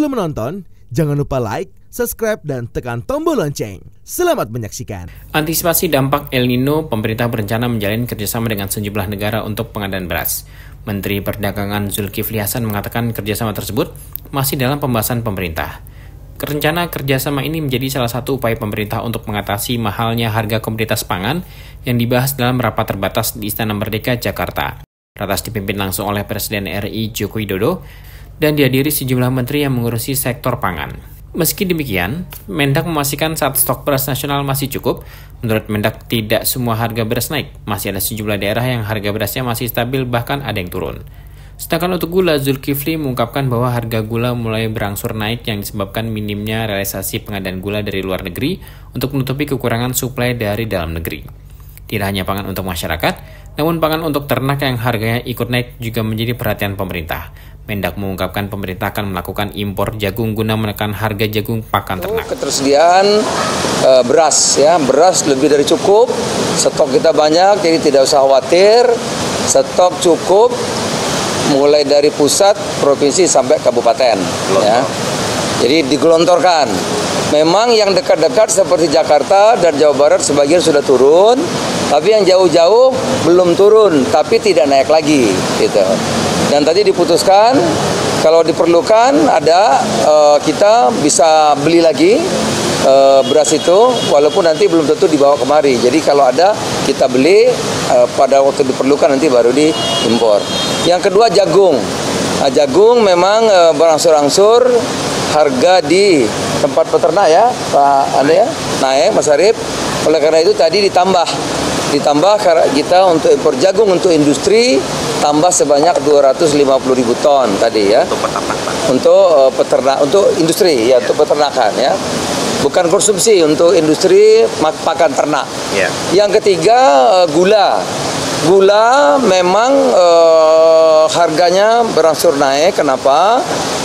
Sebelum menonton, jangan lupa like, subscribe, dan tekan tombol lonceng. Selamat menyaksikan. Antisipasi dampak El Nino, pemerintah berencana menjalin kerjasama dengan sejumlah negara untuk pengadaan beras. Menteri Perdagangan Zulkifli Hasan mengatakan kerjasama tersebut masih dalam pembahasan pemerintah. Rencana kerjasama ini menjadi salah satu upaya pemerintah untuk mengatasi mahalnya harga komoditas pangan yang dibahas dalam rapat terbatas di Istana Merdeka, Jakarta. Ratas dipimpin langsung oleh Presiden RI Joko Widodo dan dihadiri sejumlah menteri yang mengurusi sektor pangan. Meski demikian, Mendak memastikan saat stok beras nasional masih cukup. Menurut Mendak, tidak semua harga beras naik. Masih ada sejumlah daerah yang harga berasnya masih stabil, bahkan ada yang turun. Sedangkan untuk gula, Zulkifli mengungkapkan bahwa harga gula mulai berangsur naik yang disebabkan minimnya realisasi pengadaan gula dari luar negeri untuk menutupi kekurangan suplai dari dalam negeri. Tidak hanya pangan untuk masyarakat, namun pangan untuk ternak yang harganya ikut naik juga menjadi perhatian pemerintah. Mendak mengungkapkan pemerintah akan melakukan impor jagung guna menekan harga jagung pakan ternak. Ketersediaan beras, beras lebih dari cukup, stok kita banyak, jadi tidak usah khawatir, stok cukup, mulai dari pusat, provinsi sampai kabupaten. Ya. Jadi digelontorkan. Memang yang dekat-dekat seperti Jakarta dan Jawa Barat sebagian sudah turun, tapi yang jauh-jauh belum turun, tapi tidak naik lagi. Gitu. Dan tadi diputuskan kalau diperlukan ada kita bisa beli lagi beras itu, walaupun nanti belum tentu dibawa kemari. Jadi kalau ada kita beli pada waktu diperlukan, nanti baru diimpor. Yang kedua jagung. Nah, jagung memang berangsur-angsur harga di tempat peternak ya Pak Anda ya naik Mas Arif. Oleh karena itu tadi ditambah kita untuk impor jagung untuk industri tambah sebanyak 250.000 ton tadi ya. Untuk peternak, untuk industri ya, untuk peternakan ya. Bukan konsumsi, untuk industri pakan ternak. Yeah. Yang ketiga gula. Gula memang harganya berangsur naik. Kenapa?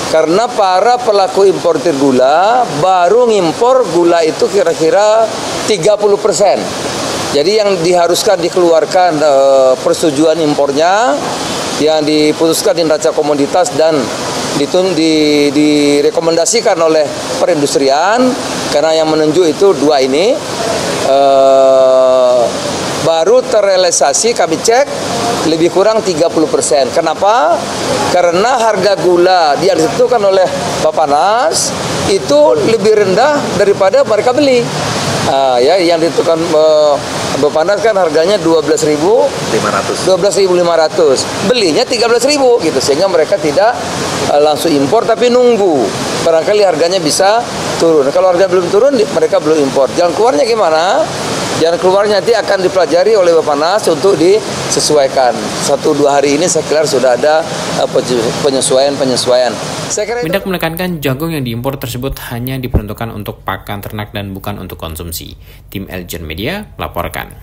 Karena para pelaku importir gula baru ngimpor gula itu kira-kira 30%. Jadi yang diharuskan dikeluarkan persetujuan impornya yang diputuskan di neraca komoditas dan direkomendasikan oleh perindustrian, karena yang menunjuk itu dua ini baru terrealisasi, kami cek lebih kurang 30%. Kenapa? Karena harga gula yang ditentukan oleh Bappenas itu lebih rendah daripada mereka beli. Yang ditentukan Bappenas kan harganya 12.500. Belinya 13.000 gitu, sehingga mereka tidak langsung impor tapi nunggu. Barangkali harganya bisa turun. Kalau harga belum turun, mereka belum impor. Jalan keluarnya gimana? Jalan keluarnya nanti akan dipelajari oleh Bappenas untuk disesuaikan. 1-2 hari ini saya kira sudah ada penyesuaian. Mendak menekankan jagung yang diimpor tersebut hanya diperuntukkan untuk pakan ternak dan bukan untuk konsumsi. Tim Eljon Media melaporkan.